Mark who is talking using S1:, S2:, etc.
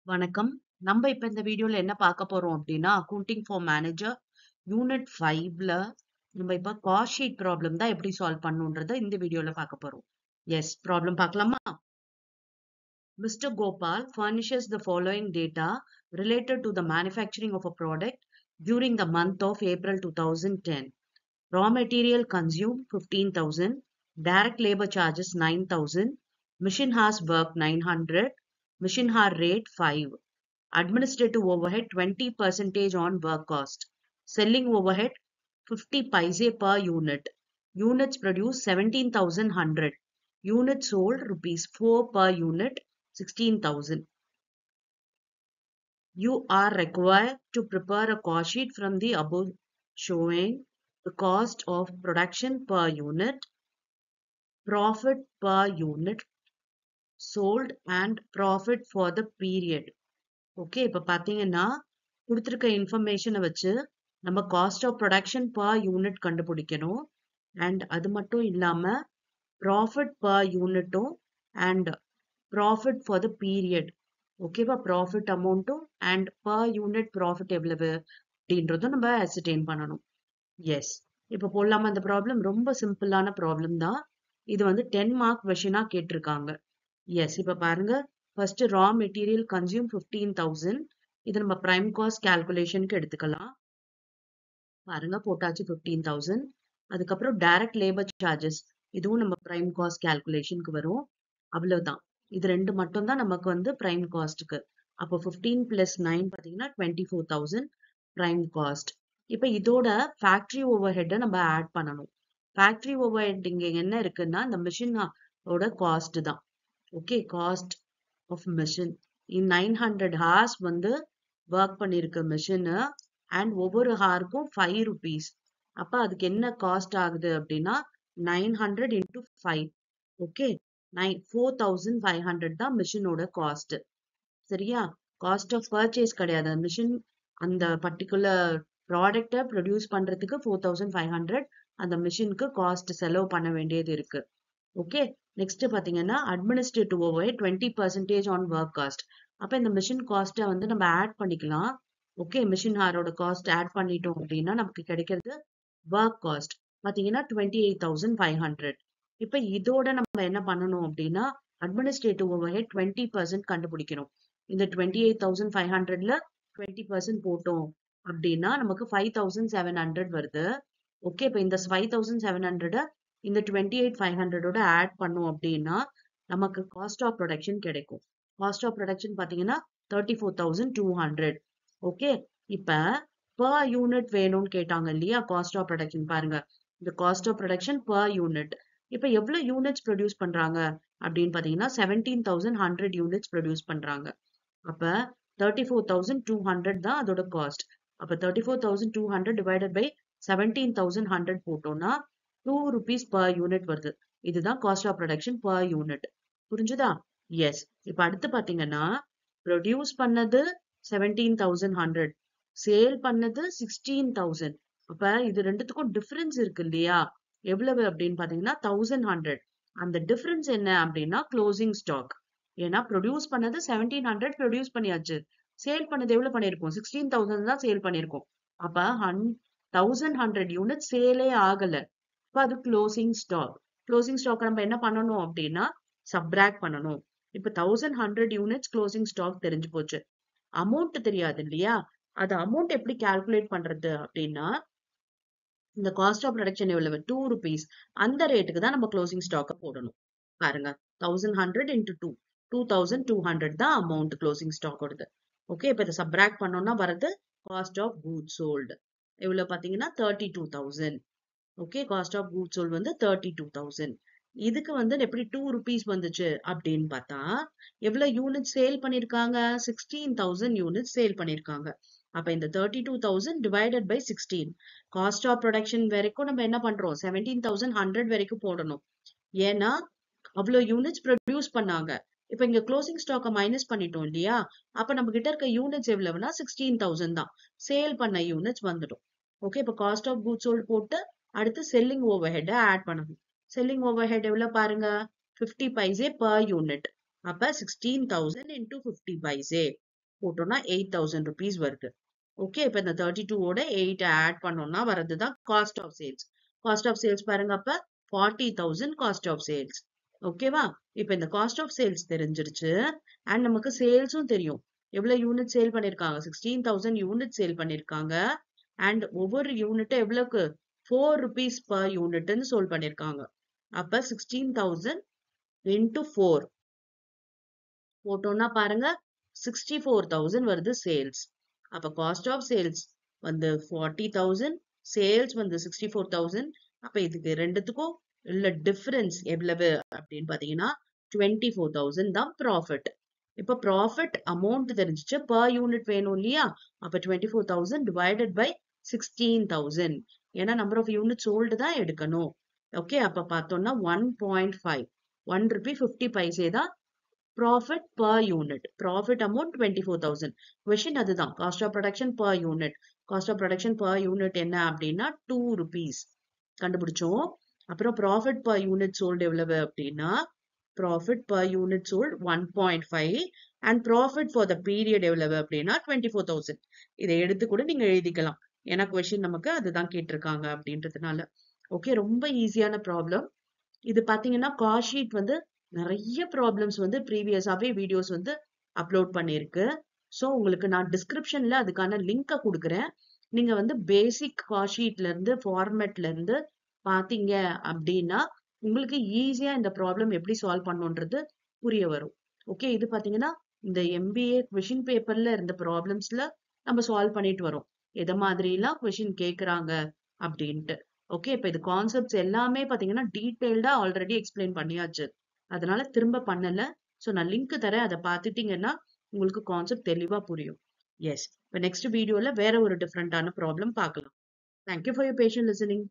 S1: வணக்கம். நம்ம இப்ப இந்த வீடியோல என்ன பார்க்க போறோம் அப்படின்னா, அக்கவுண்டிங் ஃபார் மேனேஜர் யூனிட் 5ல நம்ம இப்ப காஸ்ட் ஷீட் ப்ராப்ளம் தான் எப்படி சால்வ் பண்ணணும்ன்றத இந்த வீடியோல பார்க்க போறோம். எஸ், ப்ராப்ளம் பார்க்கலாமா? Mr. Gopal furnishes the following data related to the manufacturing of a product during the month of April 2010. Raw material consumed 15,000, direct labor charges 9,000, machine hours worked 900, machine hour rate 5. Administrative overhead 20% on work cost. Selling overhead 50 paise per unit. Units produced 17,100. Units sold rupees 4 per unit 16,000. You are required to prepare a cost sheet from the above showing the cost of production per unit, profit per unit sold and profit for the period. Okay, இப்ப பாத்தீங்கன்னா கொடுத்திருக்க இன்ஃபர்மேஷனை வச்சு நம்ம cost of production per unit கண்டுபிடிக்கணும். And அது மட்டும் இல்லாம ப்ராஃபிட் பர் யூனிட்டும் and profit for the period. ஓகேவா? ப்ராஃபிட் அமௌண்ட்டும் அண்ட் பர் யூனிட் ப்ராஃபிட் எவ்வளவு அப்படின்றதும் நம்ம அசிடைன் பண்ணணும். எஸ், இப்ப போடலாமா? இந்த ப்ராப்ளம் ரொம்ப சிம்பிளான ப்ராப்ளம் தான். இது வந்து 10 மார்க் கொஸ்டினா கேட்டிருக்காங்க. எஸ், இப்ப பாருங்க. First raw material consume 15,000. இது நம்ம பிரைம் காஸ்ட் கால்குலேஷனுக்கு எடுத்துக்கலாம். பாருங்க, போட்டாச்சு 15,000. அதுக்கப்புறம் டைரக்ட் லேபர் சார்ஜஸ், இதுவும் நம்ம பிரைம் காஸ்ட் கால்குலேஷனுக்கு வரும். அவ்வளவுதான். இது ரெண்டு மட்டும் தான் நமக்கு வந்து பிரைம் காஸ்ட்டுக்கு. அப்போ 15 பிளஸ் 9 பாத்தீங்கன்னா 24,000 பிரைம் காஸ்ட். இப்ப இதோட ஃபேக்டரி ஓவர் ஹெட்டை நம்ம ஆட் பண்ணணும். ஃபேக்டரி ஓவர் ஹெட் இங்க என்ன இருக்குன்னா இந்த மிஷினோட காஸ்ட் தான். Okay, cost of machine in 900 hours வந்து ஒர்க் பண்ணிருக்க மிஷின் அண்ட் ஒவ்வொரு ஹாருக்கும் 5 rupees. அப்ப அதுக்கு என்ன காஸ்ட் ஆகுது அப்படின்னா 900 into 5. ஓகே, 4,500 தான் மிஷினோட காஸ்ட். சரியா? காஸ்ட் ஆஃப் பர்ச்சேஸ் கிடையாது. மிஷின் அந்த பர்டிகுலர் ப்ராடக்டை ப்ரொடியூஸ் பண்றதுக்கு 4,500 அந்த மிஷினுக்கு காஸ்ட் செலவு பண்ண வேண்டியது இருக்கு. ஓகே, நெக்ஸ்ட் பாத்தீங்கன்னா administrative over 20% on work cost. அப்ப இந்த மிஷின் காஸ்ட்டை வந்து நம்ம ஆட் பண்ணிக்கலாம். ஓகே, மிஷின் ஹாரோட காஸ்ட் ஆட் பண்ணிட்டோம் அப்படின்னா நமக்கு கிடைக்கிறது ஒர்க் காஸ்ட் பாத்தீங்கன்னா 28,500. இப்ப இதோட நம்ம என்ன பண்ணணும் அப்படின்னா அட்மினிஸ்ட்ரேட்டிவ் ஓவர் 20% கண்டுபிடிக்கணும். இந்த 28,500ல 20% போட்டோம் அப்படின்னா நமக்கு 5,700 வருது. ஓகே, இப்ப இந்த 5,700 இந்த 28,500 ஆட் பண்ணோம் அப்படின்னா நமக்கு காஸ்ட் ஆஃப் ப்ரொடக்ஷன் கிடைக்கும். காஸ்ட் ஆஃப் ப்ரொடக்ஷன் பாத்தீங்கன்னா 34,200. ஓகே, இப்ப பர் யூனிட் வேணும்னு கேட்டாங்க இல்லையா? காஸ்ட் ஆஃப் ப்ரொடக்ஷன் பாருங்க, இந்த cost of production per unit. இப்ப எவ்வளவு யூனிட்ஸ் ப்ரொடியூஸ் பண்றாங்க அப்படின்னு பாத்தீங்கன்னா 17,100 யூனிட்ஸ் ப்ரொடியூஸ் பண்றாங்க. அப்ப 34,200 தான் அதோட காஸ்ட். அப்ப 34,200 டிவைடட் பை 17,100 போட்டோம்னா 2 rupees per unit வருது. இதுதான் cost of production per unit. புரிஞ்சுதா? எஸ். இப்ப அடுத்து பாத்தீங்கன்னா ப்ரொடியூஸ் பண்ணது 17,100, சேல் பண்ணது 16,000. அப்ப இது ரெண்டுத்துக்கும் டிஃபரன்ஸ் இருக்கு இல்லையா? எவ்வளவு அப்படின்னு பாத்தீங்கன்னா 1,100. அந்த டிஃபரன்ஸ் என்ன அப்படின்னா க்ளோசிங் ஸ்டாக். ஏன்னா ப்ரொடியூஸ் பண்ணது 1700 ப்ரொடியூஸ் பண்ணியாச்சு. சேல் பண்ணது எவ்வளவு பண்ணிருக்கோம்? 16,000 தான் சேல் பண்ணிருக்கோம். அப்ப 1,100 யூனிட் சேலே ஆகல. இப்ப அது க்ளோசிங் ஸ்டாக். க்ளோசிங் ஸ்டாக் நம்ம என்ன பண்ணணும் அப்படின்னா சப்ராக்ட் பண்ணணும். இப்ப 1,100 யூனிட்ஸ் க்ளோசிங் ஸ்டாக் தெரிஞ்சு போச்சு. அமௌண்ட் தெரியாது இல்லையா? அது அமௌண்ட் எப்படி கால்குலேட் பண்றது அப்படின்னா இந்த காஸ்ட் ஆஃப் ப்ரொடக்ஷன் எவ்வளவு? 2 rupees. அந்த ரேட்டுக்கு தான் நம்ம க்ளோசிங் ஸ்டாக்க போடணும். பாருங்க, 1,100 into 2, 2,200 தான் அமௌண்ட் க்ளோசிங் ஸ்டாக் ஓடுது. ஓகே, இப்ப இதை சப்ராக்ட் பண்ணோம்னா வரது காஸ்ட் ஆஃப் கூட்ஸ் சோல்டு. எவ்வளவு பாத்தீங்கன்னா 32,000. Okay, cost of goods sold வந்து 32,000. இதுக்கு வந்து எப்படி 2 rupees வந்துச்சு அப்படின்னு பார்த்தா எவ்வளவு யூனிட் சேல் பண்ணிருக்காங்க? 16,000 யூனிட் சேல் பண்ணிருக்காங்க. அப்ப இந்த 32,000 divided by 16. Cost of production வரைக்கும் நம்ம என்ன பண்றோம்? 17,100 வரைக்கும் போடணும். ஏன்னா அவ்வளவு யூனிட்ஸ் ப்ரொடியூஸ் பண்ணாங்க. இப்ப இங்க க்ளோசிங் ஸ்டாக்க மைனஸ் பண்ணிட்டோம் இல்லையா? அப்ப நம்ம கிட்ட இருக்க யூனிட்ஸ் எவ்வளவுனா 16,000 தான். சேல் பண்ண யூனிட்ஸ் வந்துடும். ஓகே, இப்ப காஸ்ட் ஆஃப் கூட்ஸ் சோல்டு போட்டு அடுத்து செல்லிங் ஓவர் ஹெட் ஆட் பண்ணணும். செல்லிங் ஓவர் ஹெட் எவ்வளவு பாருங்க? 50 paise per unit. அப்ப 16,000 into 50 paise. போட்டோம்னா 8,000 rupees வருது. ஓகே, இப்ப இந்த 32 ஓட 8 ஆட் பண்ணோம்னா வரதுதான் cost of sales. Cost of sales பாருங்க, அப்ப 40,000 காஸ்ட் ஆஃப் சேல்ஸ். ஓகேவா? இப்ப இந்த காஸ்ட் ஆஃப் சேல்ஸ் தெரிஞ்சிருச்சு. அண்ட் நமக்கு சேல்ஸும் தெரியும். எவ்வளவு யூனிட் சேல் பண்ணிருக்காங்க? 16,000 யூனிட் சேல் பண்ணிருக்காங்க. அண்ட் ஒவ்வொரு யூனிட் எவ்வளவுக்கு? 4 rupees per யூனிட்னு சோல் பண்ணிருக்காங்க. அப்ப 16,000 into 4 போட்டோம்னா பாருங்க 64,000 வருது சேல்ஸ். அப்ப காஸ்ட் ஆஃப் சேல்ஸ் வந்து 40,000, சேல்ஸ் வந்து 64,000. அப்ப இதுக்கு ரெண்டுத்துக்கும் உள்ள டிஃபரன்ஸ் எவ்வளவு அப்படின்னு பாத்தீங்கன்னா 24,000 தான் ப்ராஃபிட். இப்ப ப்ராஃபிட் அமௌண்ட் தெரிஞ்சிச்சு, per யூனிட் வேணும் இல்லையா? அப்ப 24,000 டிவைடட் பை 16,000. ஏன்னா நம்பர் ஆஃப் யூனிட் சோல்டு தான் எடுக்கணும். ஓகே, அப்ப பார்த்தோம்னா 1.5 1 rupee 50 paise தான் profit per unit. Profit amount 24,000. Question அதுதான். Cost of production per unit. Cost of production per unit என்ன அப்படின்னா 2 rupees. கண்டுபிடிச்சோம். அப்புறம் profit per unit sold எவ்வளவு அப்படின்னா profit per unit sold 1.5 and profit for the period எவ்வளவு அப்படின்னா 24,000. இதை எடுத்து கூட நீங்க எழுதிக்கலாம். ஏன்னா கொஸ்டின் நமக்கு அதுதான் கேட்டிருக்காங்க அப்படின்றதுனால. ஓகே, ரொம்ப ஈஸியான ப்ராப்ளம். இது பாத்தீங்கன்னா காஸ்ட் ஷீட் வந்து நிறைய ப்ராப்ளம்ஸ் வந்து ப்ரீவியஸாவே வீடியோஸ் வந்து அப்லோட் பண்ணிருக்கு. ஸோ உங்களுக்கு நான் டிஸ்கிரிப்ஷன்ல அதுக்கான லிங்கை கொடுக்குறேன். நீங்க வந்து பேசிக் காஸ்ட் ஷீட்ல இருந்து ஃபார்மேட்ல இருந்து பாத்தீங்க அப்படின்னா உங்களுக்கு ஈஸியா இந்த ப்ராப்ளம் எப்படி சால்வ் பண்ணுன்றது புரிய வரும். ஓகே, இது பாத்தீங்கன்னா இந்த MBA கொஷின் பேப்பர்ல இருந்த ப்ராப்ளம்ஸ்ல நம்ம சால்வ் பண்ணிட்டு வரோம். எதை மாதிரிலாம் கொஷின் கேக்குறாங்க அப்படின்ட்டு. ஓகே, இப்ப இது கான்செப்ட்ஸ் எல்லாமே பாத்தீங்கன்னா டீடைல்டா ஆல்ரெடி எக்ஸ்பிளைன் பண்ணியாச்சு. அதனால திரும்ப பண்ணல. ஸோ நான் லிங்க் தரேன், அதை பார்த்துட்டீங்கன்னா உங்களுக்கு கான்செப்ட் தெளிவா புரியும். எஸ், இப்போ நெக்ஸ்ட் வீடியோல வேற ஒரு டிஃப்ரெண்டான ப்ராப்ளம் பார்க்கலாம். Thank you for your patient listening.